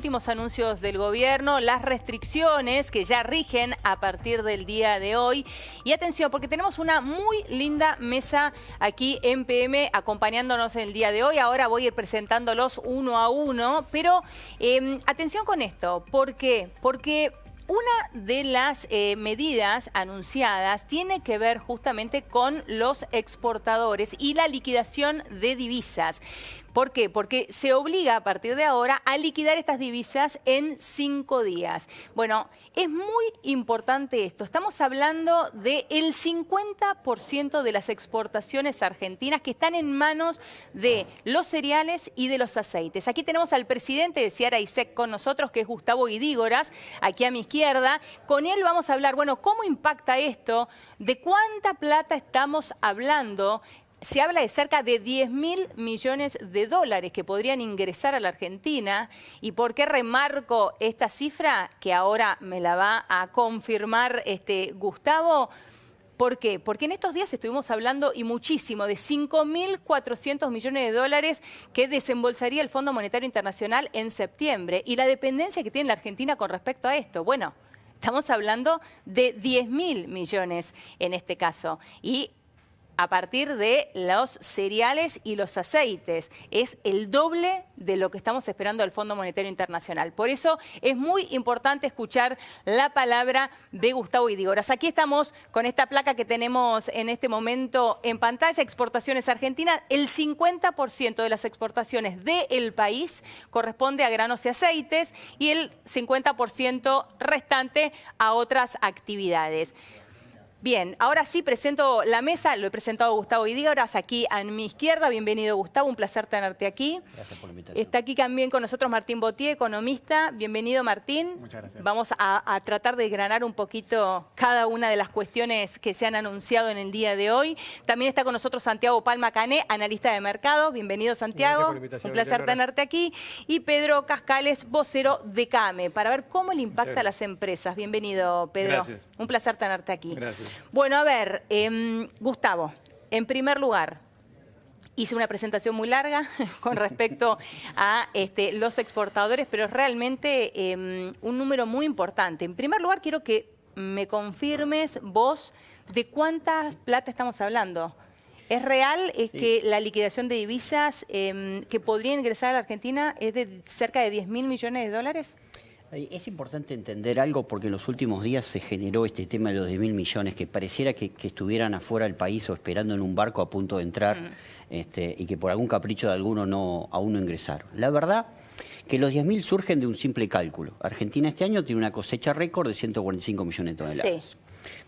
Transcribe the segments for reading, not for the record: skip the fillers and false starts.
últimos anuncios del gobierno, las restricciones que ya rigen a partir del día de hoy. Y atención, porque tenemos una muy linda mesa aquí en PM acompañándonos el día de hoy. Ahora voy a ir presentándolos uno a uno, pero atención con esto. ¿Por qué? Porque una de las medidas anunciadas tiene que ver justamente con los exportadores y la liquidación de divisas. ¿Por qué? Porque se obliga a partir de ahora a liquidar estas divisas en 5 días. Bueno, es muy importante esto. Estamos hablando del 50% de las exportaciones argentinas que están en manos de los cereales y de los aceites. Aquí tenemos al presidente de Seara ISEC con nosotros, que es Gustavo Idígoras, aquí a mi izquierda. Con él vamos a hablar, bueno, ¿cómo impacta esto? ¿De cuánta plata estamos hablando? Se habla de cerca de 10.000 millones de dólares que podrían ingresar a la Argentina. ¿Y por qué remarco esta cifra? Que ahora me la va a confirmar Gustavo. ¿Por qué? Porque en estos días estuvimos hablando y muchísimo de 5.400 millones de dólares que desembolsaría el Fondo Monetario Internacional en septiembre. Y la dependencia que tiene la Argentina con respecto a esto. Bueno, estamos hablando de 10.000 millones en este caso. Y a partir de los cereales y los aceites. Es el doble de lo que estamos esperando del Fondo Monetario Internacional. Por eso es muy importante escuchar la palabra de Gustavo Idígoras. Aquí estamos con esta placa que tenemos en este momento en pantalla, exportaciones argentinas. El 50% de las exportaciones del país corresponde a granos y aceites y el 50% restante a otras actividades. Bien, ahora sí presento la mesa, lo he presentado a Gustavo Idígoras aquí a mi izquierda. Bienvenido, Gustavo, un placer tenerte aquí. Gracias por la invitación. Está aquí también con nosotros Martín Botier, economista. Bienvenido, Martín. Muchas gracias. Vamos a tratar de desgranar un poquito cada una de las cuestiones que se han anunciado en el día de hoy. También está con nosotros Santiago Palma Cané, analista de mercado. Bienvenido, Santiago. Gracias por la invitación, Un placer tenerte aquí. Y Pedro Cascales, vocero de CAME, para ver cómo le impacta a las empresas. Bienvenido, Pedro. Gracias. Un placer tenerte aquí. Gracias. Bueno, a ver, Gustavo, en primer lugar, hice una presentación muy larga con respecto a los exportadores, pero es realmente un número muy importante. En primer lugar, quiero que me confirmes vos de cuánta plata estamos hablando. ¿Es real que la liquidación de divisas que podría ingresar a la Argentina es de cerca de 10.000 millones de dólares? Es importante entender algo porque en los últimos días se generó este tema de los 10.000 millones, que pareciera que estuvieran afuera del país o esperando en un barco a punto de entrar y que por algún capricho de alguno aún no ingresaron. La verdad que los 10.000 surgen de un simple cálculo. Argentina este año tiene una cosecha récord de 145 millones de toneladas. Sí.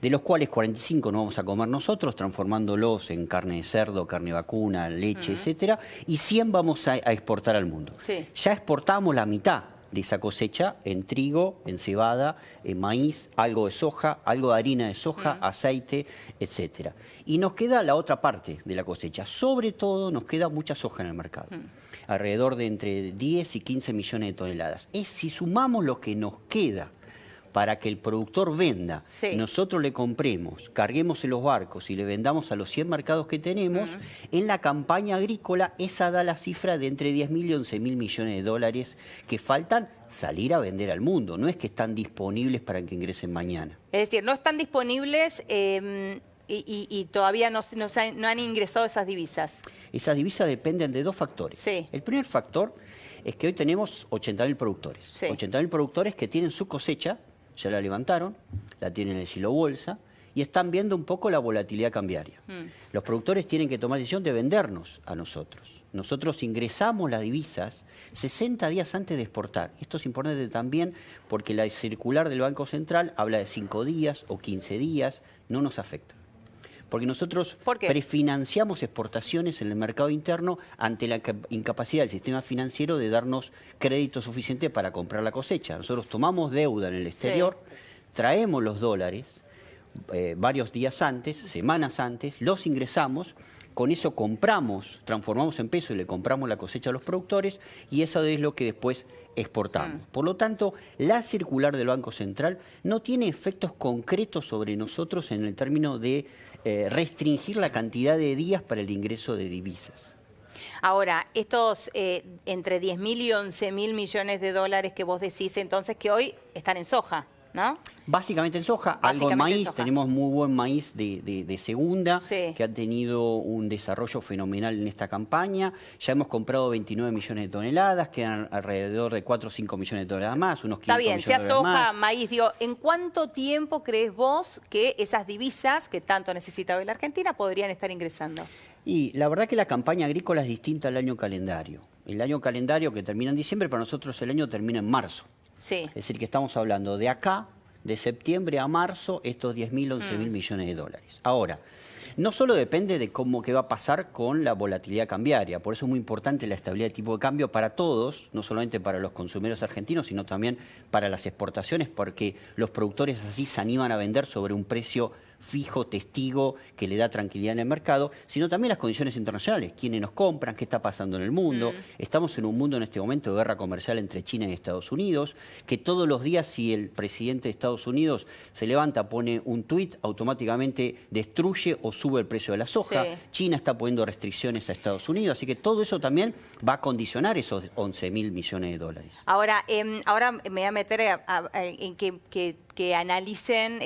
De los cuales 45 nos vamos a comer nosotros, transformándolos en carne de cerdo, carne vacuna, leche, etcétera, y 100 vamos a exportar al mundo. Sí. Ya exportamos la mitad de esa cosecha en trigo, en cebada, en maíz, algo de soja, algo de harina de soja, aceite, etcétera. Y nos queda la otra parte de la cosecha. Sobre todo nos queda mucha soja en el mercado. Alrededor de entre 10 y 15 millones de toneladas. Si sumamos lo que nos queda para que el productor venda, nosotros le compremos, carguemos en los barcos y le vendamos a los 100 mercados que tenemos, en la campaña agrícola esa da la cifra de entre 10.000 y 11.000 millones de dólares que faltan salir a vender al mundo. No es que están disponibles para que ingresen mañana. Es decir, no están disponibles y todavía no han ingresado esas divisas. Esas divisas dependen de dos factores. Sí. El primer factor es que hoy tenemos 80.000 productores. Sí. 80.000 productores que tienen su cosecha, ya la levantaron, la tienen en el silo bolsa y están viendo un poco la volatilidad cambiaria. Los productores tienen que tomar la decisión de vendernos a nosotros. Nosotros ingresamos las divisas 60 días antes de exportar. Esto es importante también porque la circular del Banco Central habla de 5 días o 15 días, no nos afecta. Porque nosotros prefinanciamos exportaciones en el mercado interno ante la incapacidad del sistema financiero de darnos crédito suficiente para comprar la cosecha. Nosotros tomamos deuda en el exterior, traemos los dólares varios días antes, semanas antes, los ingresamos, con eso compramos, transformamos en peso y le compramos la cosecha a los productores y eso es lo que después exportamos. Por lo tanto, la circular del Banco Central no tiene efectos concretos sobre nosotros en el término de restringir la cantidad de días para el ingreso de divisas. Ahora, estos entre 10.000 y 11.000 millones de dólares que vos decís entonces que hoy están en soja, ¿no? Básicamente en soja, algo en maíz, tenemos muy buen maíz de segunda, sí, que ha tenido un desarrollo fenomenal en esta campaña. Ya hemos comprado 29 millones de toneladas, quedan alrededor de 4 o 5 millones de toneladas más, unos 500 millones de dólares más. Está bien, sea soja, maíz, digo, ¿en cuánto tiempo crees vos que esas divisas que tanto necesita hoy la Argentina podrían estar ingresando? Y la verdad que la campaña agrícola es distinta al año calendario. El año calendario que termina en diciembre, para nosotros el año termina en marzo. Sí. Es decir, que estamos hablando de acá, de septiembre a marzo, estos 10.000, 11.000 millones de dólares. Ahora, no solo depende de qué va a pasar con la volatilidad cambiaria, por eso es muy importante la estabilidad de tipo de cambio para todos, no solamente para los consumidores argentinos, sino también para las exportaciones, porque los productores así se animan a vender sobre un precio fijo, testigo, que le da tranquilidad en el mercado, sino también las condiciones internacionales, quiénes nos compran, qué está pasando en el mundo. Estamos en un mundo en este momento de guerra comercial entre China y Estados Unidos, que todos los días si el presidente de Estados Unidos se levanta, pone un tuit, automáticamente destruye o sube el precio de la soja. Sí. China está poniendo restricciones a Estados Unidos, así que todo eso también va a condicionar esos 11.000 millones de dólares. Ahora, ahora me voy a meter en que analicen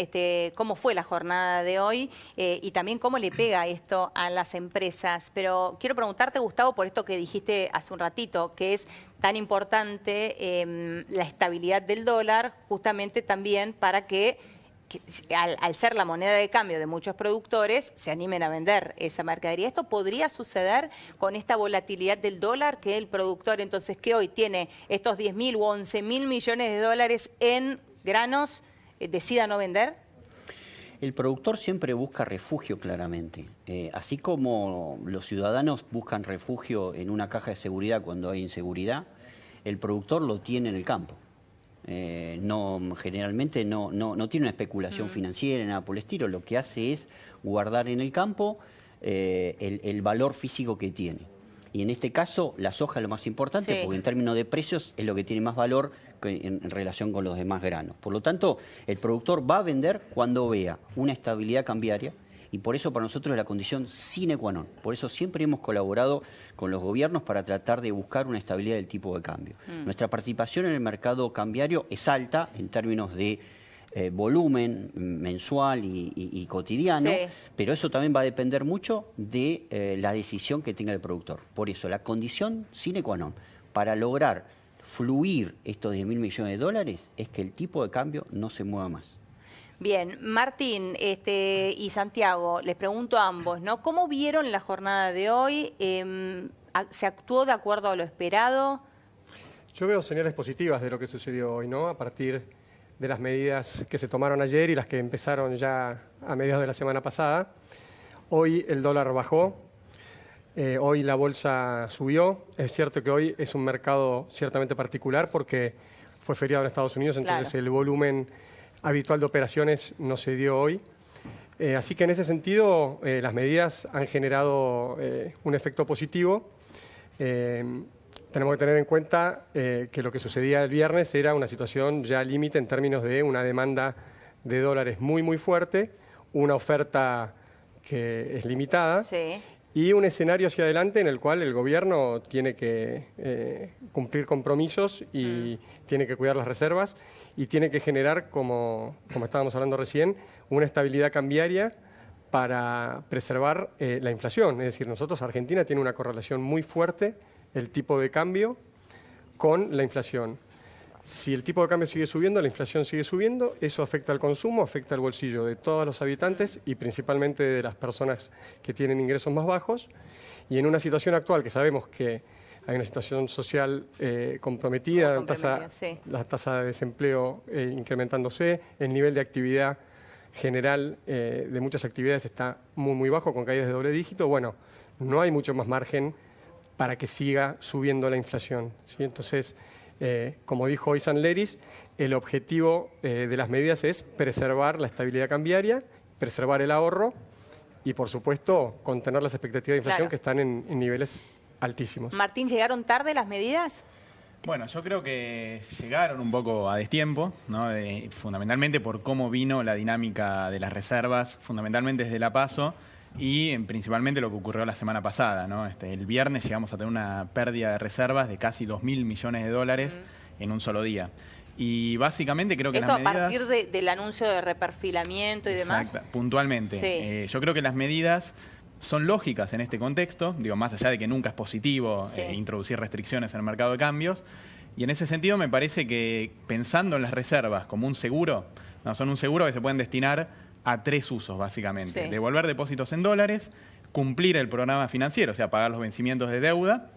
cómo fue la jornada de hoy y también cómo le pega esto a las empresas. Pero quiero preguntarte, Gustavo, por esto que dijiste hace un ratito, que es tan importante la estabilidad del dólar, justamente también para que al ser la moneda de cambio de muchos productores, se animen a vender esa mercadería. ¿Esto podría suceder con esta volatilidad del dólar, que el productor entonces que hoy tiene estos 10.000 u 11.000 millones de dólares en granos, decida no vender? El productor siempre busca refugio, claramente. Así como los ciudadanos buscan refugio en una caja de seguridad cuando hay inseguridad, el productor lo tiene en el campo. Generalmente no tiene una especulación financiera, nada por el estilo. Lo que hace es guardar en el campo el valor físico que tiene. Y en este caso, la soja es lo más importante, porque en términos de precios es lo que tiene más valor en relación con los demás granos. Por lo tanto, el productor va a vender cuando vea una estabilidad cambiaria, y por eso para nosotros es la condición sine qua non. Por eso siempre hemos colaborado con los gobiernos para tratar de buscar una estabilidad del tipo de cambio. Nuestra participación en el mercado cambiario es alta en términos de volumen mensual y cotidiano, pero eso también va a depender mucho de la decisión que tenga el productor. Por eso la condición sine qua non para lograr fluir estos 10.000 millones de dólares es que el tipo de cambio no se mueva más. Bien, Martín y Santiago, les pregunto a ambos, ¿no? ¿Cómo vieron la jornada de hoy? ¿Se actuó de acuerdo a lo esperado? Yo veo señales positivas de lo que sucedió hoy, ¿no? A partir de las medidas que se tomaron ayer y las que empezaron ya a mediados de la semana pasada. Hoy el dólar bajó, hoy la bolsa subió. Es cierto que hoy es un mercado ciertamente particular porque fue feriado en Estados Unidos, entonces el volumen habitual de operaciones no se dio hoy. Así que en ese sentido las medidas han generado un efecto positivo. Tenemos que tener en cuenta que lo que sucedía el viernes era una situación ya límite en términos de una demanda de dólares muy fuerte, una oferta que es limitada y un escenario hacia adelante en el cual el gobierno tiene que cumplir compromisos y tiene que cuidar las reservas y tiene que generar, como estábamos hablando recién, una estabilidad cambiaria para preservar la inflación. Es decir, Argentina tiene una correlación muy fuerte el tipo de cambio con la inflación. Si el tipo de cambio sigue subiendo, la inflación sigue subiendo, eso afecta al consumo, afecta al bolsillo de todos los habitantes y principalmente de las personas que tienen ingresos más bajos. Y en una situación actual que sabemos que hay una situación social comprometida, la tasa de desempleo incrementándose, el nivel de actividad general de muchas actividades está muy bajo, con caídas de doble dígito. Bueno, no hay mucho más margen para que siga subiendo la inflación, ¿sí? Entonces, como dijo hoy San Leris, el objetivo de las medidas es preservar la estabilidad cambiaria, preservar el ahorro y, por supuesto, contener las expectativas de inflación que están en niveles altísimos. Martín, ¿llegaron tarde las medidas? Bueno, yo creo que llegaron un poco a destiempo, ¿no? Fundamentalmente por cómo vino la dinámica de las reservas, fundamentalmente desde la PASO. y principalmente lo que ocurrió la semana pasada, ¿no? El viernes llegamos a tener una pérdida de reservas de casi 2.000 millones de dólares en un solo día. Y básicamente creo que las medidas... Esto a partir del anuncio de reperfilamiento y demás. Exacto, puntualmente. Sí. Yo creo que las medidas son lógicas en este contexto, digo, más allá de que nunca es positivo introducir restricciones en el mercado de cambios. Y en ese sentido me parece que pensando en las reservas como un seguro, no, son un seguro que se pueden destinar a 3 usos, básicamente. Devolver depósitos en dólares, cumplir el programa financiero, o sea, pagar los vencimientos de deuda,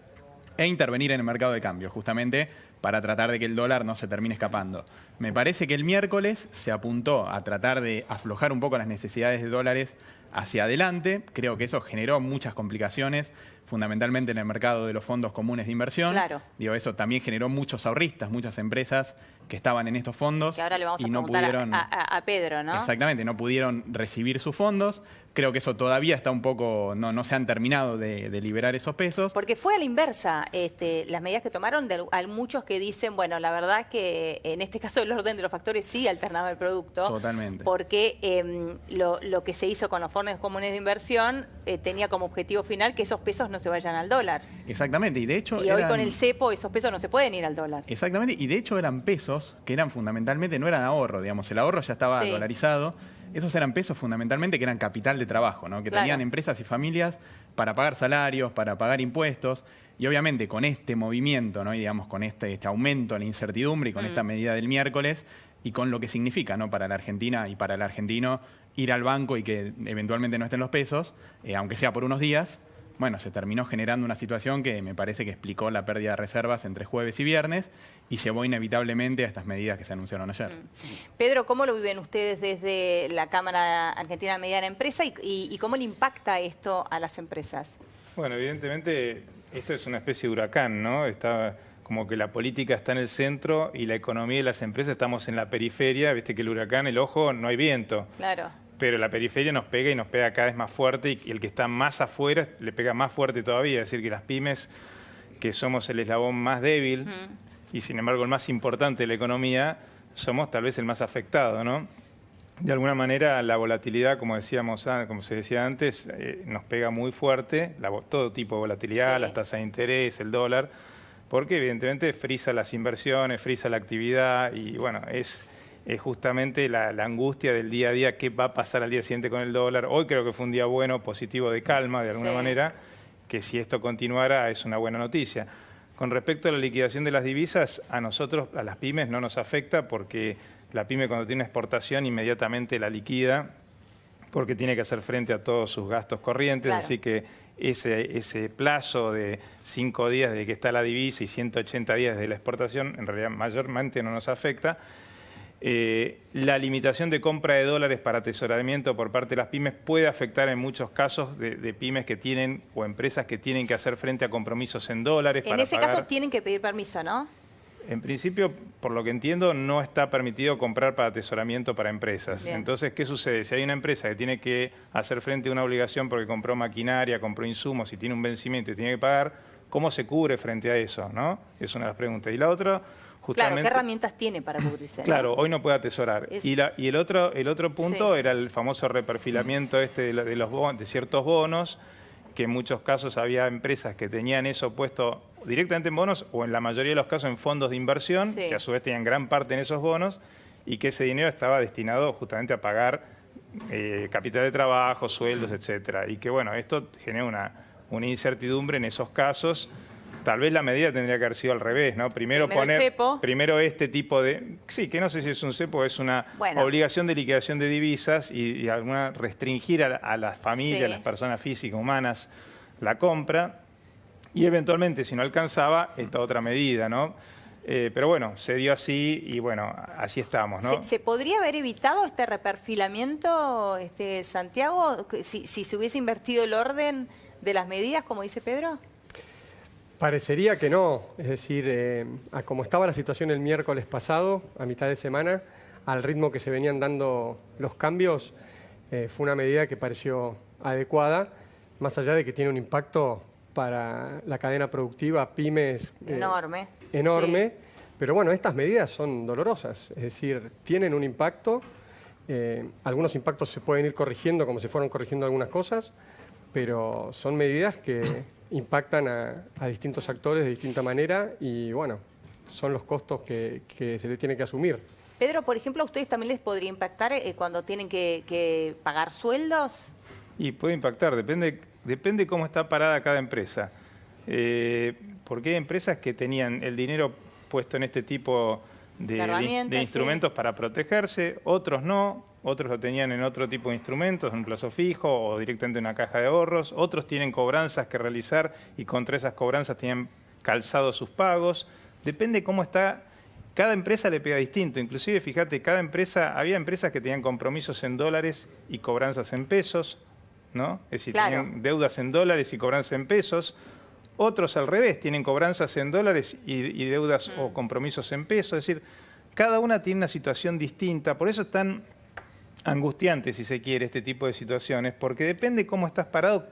e intervenir en el mercado de cambio, justamente para tratar de que el dólar no se termine escapando. Me parece que el miércoles se apuntó a tratar de aflojar un poco las necesidades de dólares hacia adelante. Creo que eso generó muchas complicaciones, fundamentalmente en el mercado de los fondos comunes de inversión. Claro. Digo, eso también generó muchos ahorristas, muchas empresas que estaban en estos fondos. Que ahora le vamos a no preguntar pudieron, a Pedro, ¿no? Exactamente, no pudieron recibir sus fondos. Creo que eso todavía está un poco, no se han terminado de liberar esos pesos. Porque fue a la inversa las medidas que tomaron, hay muchos que dicen, bueno, la verdad es que en este caso el orden de los factores sí alternaba el producto. Totalmente. Porque lo que se hizo con los fondos comunes de inversión tenía como objetivo final que esos pesos no se vayan al dólar. Exactamente, y de hecho... Y hoy con el cepo esos pesos no se pueden ir al dólar. Exactamente, y de hecho eran pesos que eran fundamentalmente, no eran ahorro, digamos, el ahorro ya estaba dolarizado. Esos eran pesos fundamentalmente que eran capital de trabajo, ¿no? Que tenían empresas y familias para pagar salarios, para pagar impuestos. Y obviamente con este movimiento, ¿no? Y digamos con este aumento en la incertidumbre y con esta medida del miércoles y con lo que significa, ¿no? Para la Argentina y para el argentino ir al banco y que eventualmente no estén los pesos, aunque sea por unos días, bueno, se terminó generando una situación que me parece que explicó la pérdida de reservas entre jueves y viernes y llevó inevitablemente a estas medidas que se anunciaron ayer. Pedro, ¿cómo lo viven ustedes desde la Cámara Argentina de Mediana Empresa y cómo le impacta esto a las empresas? Bueno, evidentemente esto es una especie de huracán, ¿no? Está como que la política está en el centro y la economía y las empresas estamos en la periferia. Viste que el huracán, el ojo, no hay viento. Claro. Pero la periferia nos pega y nos pega cada vez más fuerte y el que está más afuera le pega más fuerte todavía. Es decir, que las pymes, que somos el eslabón más débil y sin embargo el más importante de la economía, somos tal vez el más afectado, ¿no? De alguna manera la volatilidad, como se decía antes, nos pega muy fuerte, todo tipo de volatilidad, las tasas de interés, el dólar, porque evidentemente frisa las inversiones, frisa la actividad y bueno, es justamente la angustia del día a día, qué va a pasar al día siguiente con el dólar. Hoy creo que fue un día bueno, positivo, de calma, de alguna manera, que si esto continuara es una buena noticia. Con respecto a la liquidación de las divisas, a nosotros, a las pymes, no nos afecta porque la pyme cuando tiene exportación inmediatamente la liquida porque tiene que hacer frente a todos sus gastos corrientes, así que ese plazo de 5 días desde que está la divisa y 180 días desde la exportación, en realidad mayormente no nos afecta. La limitación de compra de dólares para atesoramiento por parte de las pymes puede afectar en muchos casos de pymes que tienen o empresas que tienen que hacer frente a compromisos en dólares. En ese caso tienen que pedir permiso, ¿no? En principio, por lo que entiendo, no está permitido comprar para atesoramiento para empresas. Bien. Entonces, ¿qué sucede? Si hay una empresa que tiene que hacer frente a una obligación porque compró maquinaria, compró insumos y tiene un vencimiento y tiene que pagar, ¿cómo se cubre frente a eso? ¿no? Es una de las preguntas. Y la otra... Claro, ¿qué herramientas tiene para cubrirse? Claro, hoy no puede atesorar. Y el otro punto era el famoso reperfilamiento de ciertos bonos, que en muchos casos había empresas que tenían eso puesto directamente en bonos o en la mayoría de los casos en fondos de inversión, que a su vez tenían gran parte en esos bonos, y que ese dinero estaba destinado justamente a pagar capital de trabajo, sueldos, etcétera. Y que bueno, esto genera una incertidumbre en esos casos. Tal vez la medida tendría que haber sido al revés, ¿no? Primero este tipo de... Sí, que no sé si es un cepo, es una obligación de liquidación de divisas y alguna restringir a las familias, a las personas físicas, humanas, la compra. Y eventualmente, si no alcanzaba, esta otra medida, ¿no? Pero bueno, se dio así y bueno, así estamos, ¿no? ¿Se podría haber evitado este reperfilamiento, Santiago, si se hubiese invertido el orden de las medidas, como dice Pedro? Parecería que no, es decir, como estaba la situación el miércoles pasado, a mitad de semana, al ritmo que se venían dando los cambios, fue una medida que pareció adecuada, más allá de que tiene un impacto para la cadena productiva, pymes... enorme. Enorme, pero bueno, estas medidas son dolorosas, es decir, tienen un impacto Algunos impactos se pueden ir corrigiendo, como se fueron corrigiendo algunas cosas, pero son medidas que impactan a distintos actores de distinta manera y, bueno, son los costos que se le tiene que asumir. Pedro, por ejemplo, ¿a ustedes también les podría impactar cuando tienen que pagar sueldos? Y puede impactar, depende cómo está parada cada empresa. Porque hay empresas que tenían el dinero puesto en este tipo de instrumentos para protegerse, otros no, otros lo tenían en otro tipo de instrumentos, en un plazo fijo o directamente en una caja de ahorros, otros tienen cobranzas que realizar y contra esas cobranzas tenían calzados sus pagos. Depende cómo está, cada empresa le pega distinto, inclusive fíjate, había empresas que tenían compromisos en dólares y cobranzas en pesos, ¿no? Es decir, claro, tenían deudas en dólares y cobranzas en pesos. Otros al revés, tienen cobranzas en dólares y deudas o compromisos en pesos. Es decir, cada una tiene una situación distinta. Por eso es tan angustiante, si se quiere, este tipo de situaciones, porque depende cómo estás parado,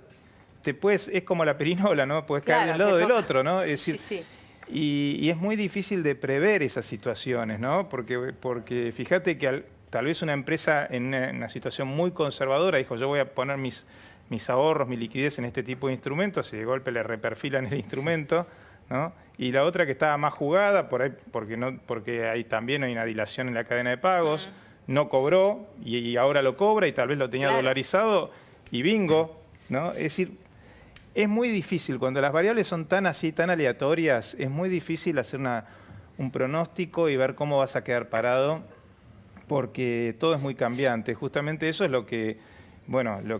es como la perinola, ¿no? Puedes caer del lado del otro, ¿no? Es decir, sí. Y es muy difícil de prever esas situaciones, ¿no? Porque fíjate que tal vez una empresa en una situación muy conservadora dijo, yo voy a poner mis ahorros, mi liquidez en este tipo de instrumentos, y de golpe le reperfilan el instrumento, ¿no? Y la otra que estaba más jugada, por ahí, porque ahí también hay una dilación en la cadena de pagos, no cobró y ahora lo cobra y tal vez lo tenía dolarizado y bingo, ¿no? Es decir, es muy difícil, cuando las variables son tan aleatorias, es muy difícil hacer un pronóstico y ver cómo vas a quedar parado, porque todo es muy cambiante. Justamente eso es lo que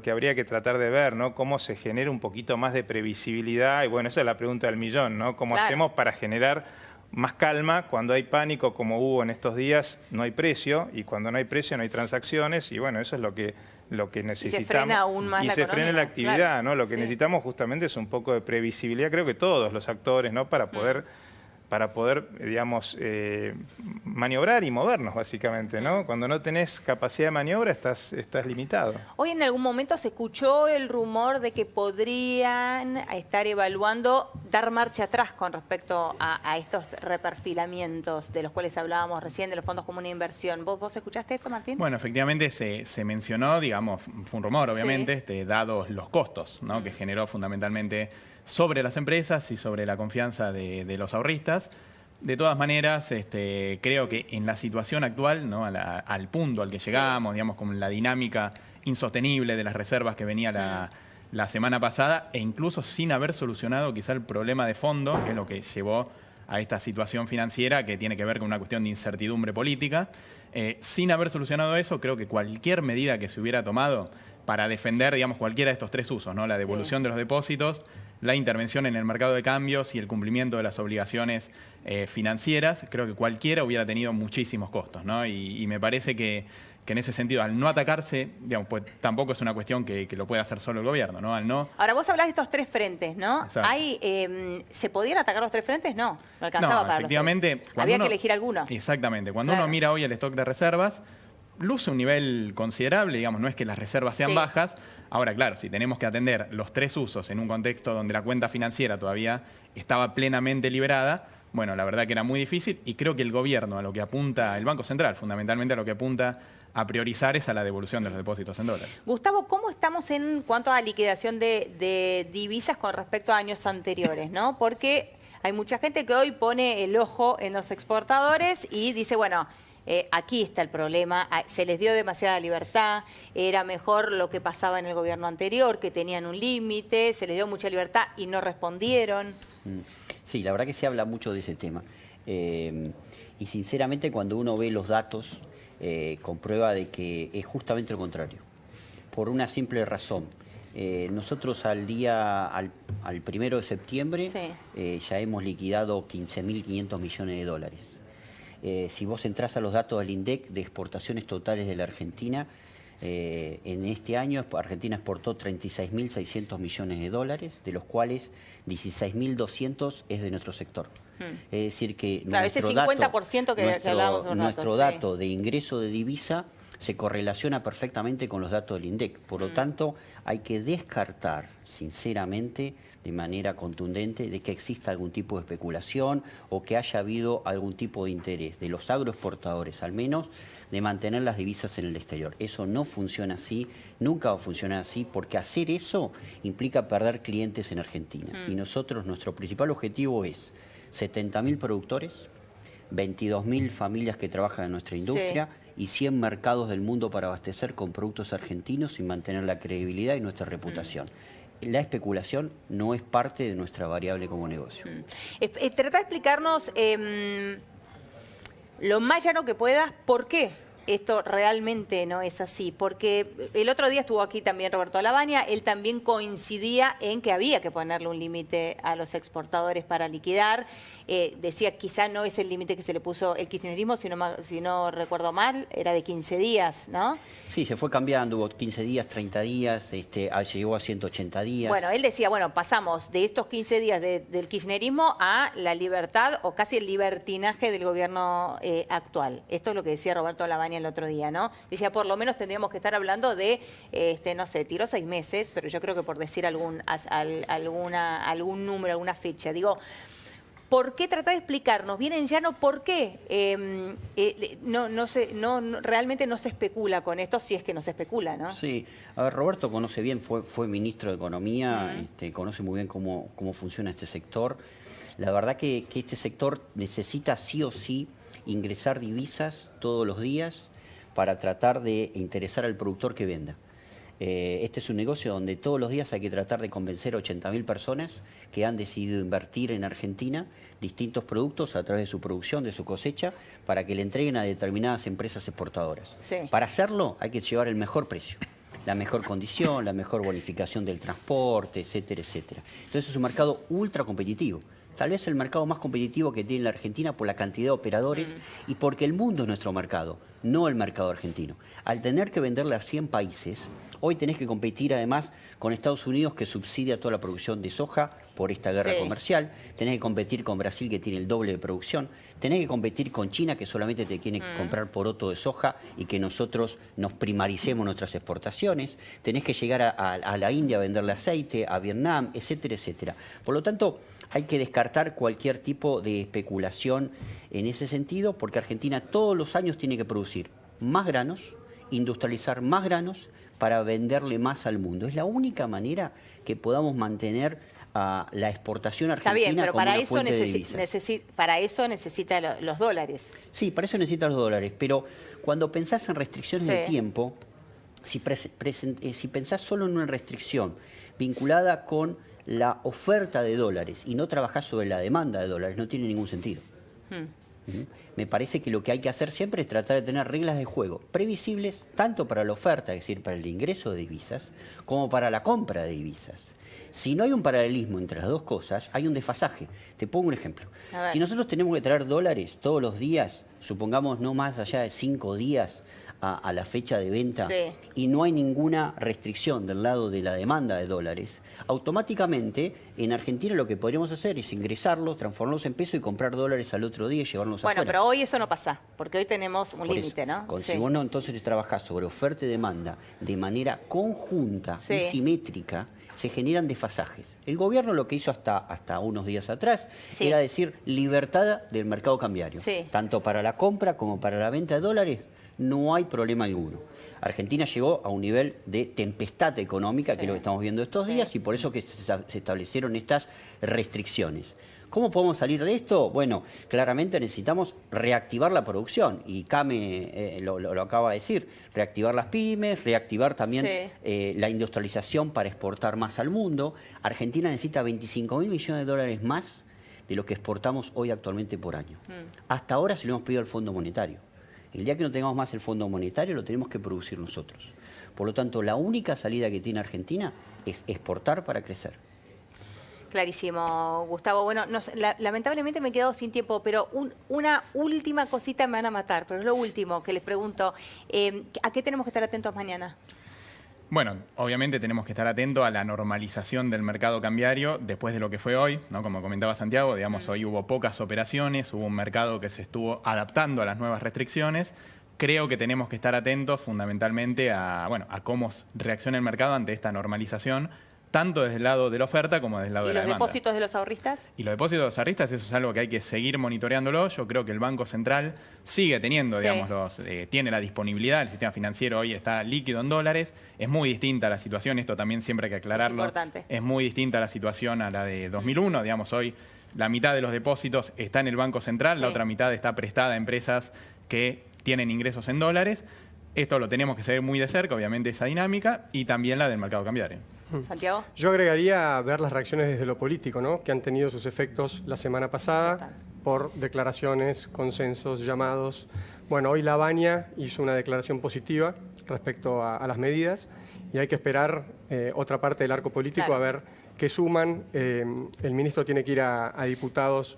habría que tratar de ver, ¿no? Cómo se genera un poquito más de previsibilidad. Y bueno, esa es la pregunta del millón, ¿no? ¿Cómo hacemos para generar más calma? Cuando hay pánico, como hubo en estos días, no hay precio. Y cuando no hay precio, no hay transacciones. Y bueno, eso es lo que necesitamos. Y se frena aún más la economía. Frena la actividad, ¿no? Lo que necesitamos justamente es un poco de previsibilidad, creo que todos los actores, ¿no? Para poder, digamos, maniobrar y movernos, básicamente, ¿no? Cuando no tenés capacidad de maniobra, estás limitado. Hoy en algún momento se escuchó el rumor de que podrían estar evaluando dar marcha atrás con respecto a estos reperfilamientos de los cuales hablábamos recién, de los fondos comunes de inversión. ¿Vos escuchaste esto, Martín? Bueno, efectivamente se mencionó, digamos, fue un rumor, obviamente, dados los costos, ¿no? Que generó fundamentalmente sobre las empresas y sobre la confianza de los ahorristas. De todas maneras, creo que en la situación actual, ¿no? al punto al que llegamos, digamos, con la dinámica insostenible de las reservas que venía la semana pasada, e incluso sin haber solucionado quizá el problema de fondo, que es lo que llevó a esta situación financiera que tiene que ver con una cuestión de incertidumbre política. Sin haber solucionado eso, creo que cualquier medida que se hubiera tomado para defender, digamos, cualquiera de estos tres usos, ¿no? La devolución de los depósitos, la intervención en el mercado de cambios y el cumplimiento de las obligaciones financieras, creo que cualquiera hubiera tenido muchísimos costos, ¿no? Y me parece que en ese sentido, al no atacarse, digamos, pues tampoco es una cuestión que lo pueda hacer solo el gobierno, ¿no? Ahora, vos hablás de estos tres frentes, ¿no? ¿Se podían atacar los tres frentes? No alcanzaba para efectivamente, los tres. Había que elegir alguno. Exactamente. Cuando uno mira hoy el stock de reservas, luce un nivel considerable, digamos, no es que las reservas sean bajas. Ahora, claro, si tenemos que atender los tres usos en un contexto donde la cuenta financiera todavía estaba plenamente liberada, bueno, la verdad que era muy difícil, y creo que el gobierno, a lo que apunta, el Banco Central, fundamentalmente a lo que apunta a priorizar es a la devolución de los depósitos en dólares. Gustavo, ¿cómo estamos en cuanto a liquidación de divisas con respecto a años anteriores, ¿no? Porque hay mucha gente que hoy pone el ojo en los exportadores y dice, bueno, aquí está el problema, se les dio demasiada libertad, era mejor lo que pasaba en el gobierno anterior, que tenían un límite, se les dio mucha libertad y no respondieron. Sí, la verdad que se habla mucho de ese tema. Y sinceramente cuando uno ve los datos, comprueba de que es justamente lo contrario. Por una simple razón. Nosotros al 1 de septiembre ya hemos liquidado 15.500 millones de dólares. Si vos entrás a los datos del INDEC de exportaciones totales de la Argentina, en este año Argentina exportó 36.600 millones de dólares, de los cuales 16.200 es de nuestro sector. Es decir que ese 50% que hablábamos de nuestro dato de ingreso de divisa se correlaciona perfectamente con los datos del INDEC. Por lo tanto, hay que descartar, sinceramente, de manera contundente de que exista algún tipo de especulación o que haya habido algún tipo de interés de los agroexportadores, al menos, de mantener las divisas en el exterior. Eso no funciona así, nunca va a funcionar así, porque hacer eso implica perder clientes en Argentina. Y nosotros, nuestro principal objetivo es 70.000 productores, 22.000 familias que trabajan en nuestra industria y 100 mercados del mundo para abastecer con productos argentinos y mantener la credibilidad y nuestra reputación. La especulación no es parte de nuestra variable como negocio. Trata de explicarnos lo más llano que puedas, ¿por qué esto realmente no es así? Porque el otro día estuvo aquí también Roberto Lavagna, él también coincidía en que había que ponerle un límite a los exportadores para liquidar. Decía, quizá no es el límite que se le puso el kirchnerismo, si no recuerdo mal, era de 15 días, ¿no? Sí, se fue cambiando, hubo 15 días, 30 días, llegó a 180 días. Bueno, él decía, bueno, pasamos de estos 15 días del kirchnerismo a la libertad o casi el libertinaje del gobierno actual. Esto es lo que decía Roberto Lavagna el otro día, ¿no? Decía, por lo menos tendríamos que estar hablando de, no sé, tiró 6 meses, pero yo creo que por decir algún número, alguna fecha, digo, ¿por qué tratar de explicarnos bien en llano por qué realmente no se especula con esto, si es que no se especula, ¿no? Sí, a ver, Roberto conoce bien, fue ministro de Economía, conoce muy bien cómo funciona este sector. La verdad que este sector necesita sí o sí ingresar divisas todos los días para tratar de interesar al productor que venda. Este es un negocio donde todos los días hay que tratar de convencer a 80.000 personas que han decidido invertir en Argentina distintos productos a través de su producción, de su cosecha, para que le entreguen a determinadas empresas exportadoras. Sí. Para hacerlo hay que llevar el mejor precio, la mejor condición, la mejor bonificación del transporte, etcétera, etcétera. Entonces es un mercado ultra competitivo. Tal vez el mercado más competitivo que tiene la Argentina por la cantidad de operadores y porque el mundo es nuestro mercado, no el mercado argentino. Al tener que venderle a 100 países, hoy tenés que competir además con Estados Unidos, que subsidia toda la producción de soja por esta guerra comercial. Tenés que competir con Brasil, que tiene el doble de producción. Tenés que competir con China, que solamente te tiene que comprar poroto de soja y que nosotros nos primaricemos nuestras exportaciones. Tenés que llegar a la India a venderle aceite, a Vietnam, etcétera, etcétera. Por lo tanto, hay que descartar cualquier tipo de especulación en ese sentido, porque Argentina todos los años tiene que producir más granos, industrializar más granos para venderle más al mundo. Es la única manera que podamos mantener la exportación argentina. Está bien, pero como para una eso, fuente de divisas. para eso necesita los dólares. Sí, para eso necesita los dólares, pero cuando pensás en restricciones de tiempo, si pensás solo en una restricción vinculada con la oferta de dólares y no trabajás sobre la demanda de dólares, no tiene ningún sentido. Me parece que lo que hay que hacer siempre es tratar de tener reglas de juego previsibles, tanto para la oferta, es decir, para el ingreso de divisas, como para la compra de divisas. Si no hay un paralelismo entre las dos cosas, hay un desfasaje. Te pongo un ejemplo. Si nosotros tenemos que traer dólares todos los días, supongamos no más allá de 5 días a la fecha de venta, y no hay ninguna restricción del lado de la demanda de dólares, automáticamente en Argentina lo que podríamos hacer es ingresarlos, transformarlos en peso y comprar dólares al otro día y llevarlos afuera. Bueno, pero hoy eso no pasa, porque hoy tenemos un límite, ¿no? Si vos no entonces trabajás sobre oferta y demanda de manera conjunta y simétrica, se generan desfasajes. El gobierno lo que hizo hasta unos días atrás era decir libertad del mercado cambiario, tanto para la compra como para la venta de dólares. No hay problema alguno. Argentina llegó a un nivel de tempestad económica, que es lo que estamos viendo estos días, y por eso que se establecieron estas restricciones. ¿Cómo podemos salir de esto? Bueno, claramente necesitamos reactivar la producción, y Came lo acaba de decir, reactivar las pymes, reactivar también la industrialización para exportar más al mundo. Argentina necesita 25.000 millones de dólares más de lo que exportamos hoy actualmente por año. Hasta ahora se lo hemos pedido al Fondo Monetario. El día que no tengamos más el Fondo Monetario, lo tenemos que producir nosotros. Por lo tanto, la única salida que tiene Argentina es exportar para crecer. Clarísimo, Gustavo. Bueno, lamentablemente me he quedado sin tiempo, pero una última cosita me van a matar, pero es lo último que les pregunto. ¿A qué tenemos que estar atentos mañana? Bueno, obviamente tenemos que estar atentos a la normalización del mercado cambiario después de lo que fue hoy, ¿no? Como comentaba Santiago, digamos, hoy hubo pocas operaciones, hubo un mercado que se estuvo adaptando a las nuevas restricciones. Creo que tenemos que estar atentos fundamentalmente a cómo reacciona el mercado ante esta normalización, tanto desde el lado de la oferta como desde el lado de la demanda. ¿Y los depósitos de los ahorristas? Y los depósitos de los ahorristas, eso es algo que hay que seguir monitoreándolo. Yo creo que el Banco Central sigue teniendo, digamos, tiene la disponibilidad, el sistema financiero hoy está líquido en dólares. Es muy distinta la situación, esto también siempre hay que aclararlo. Es importante. Es muy distinta la situación a la de 2001, digamos, hoy la mitad de los depósitos está en el Banco Central, la otra mitad está prestada a empresas que tienen ingresos en dólares. Esto lo tenemos que seguir muy de cerca, obviamente, esa dinámica, y también la del mercado cambiario. Santiago. Yo agregaría ver las reacciones desde lo político, ¿no? Que han tenido sus efectos la semana pasada por declaraciones, consensos, llamados. Bueno, hoy La Baña hizo una declaración positiva respecto a las medidas y hay que esperar otra parte del arco político a ver qué suman. El ministro tiene que ir a diputados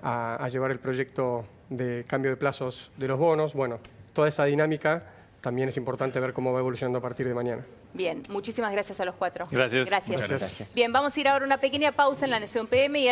a llevar el proyecto de cambio de plazos de los bonos. Bueno, toda esa dinámica también es importante ver cómo va evolucionando a partir de mañana. Bien, muchísimas gracias a los cuatro. Gracias. Gracias. Muchas gracias. Bien, vamos a ir ahora a una pequeña pausa en La Nación PM y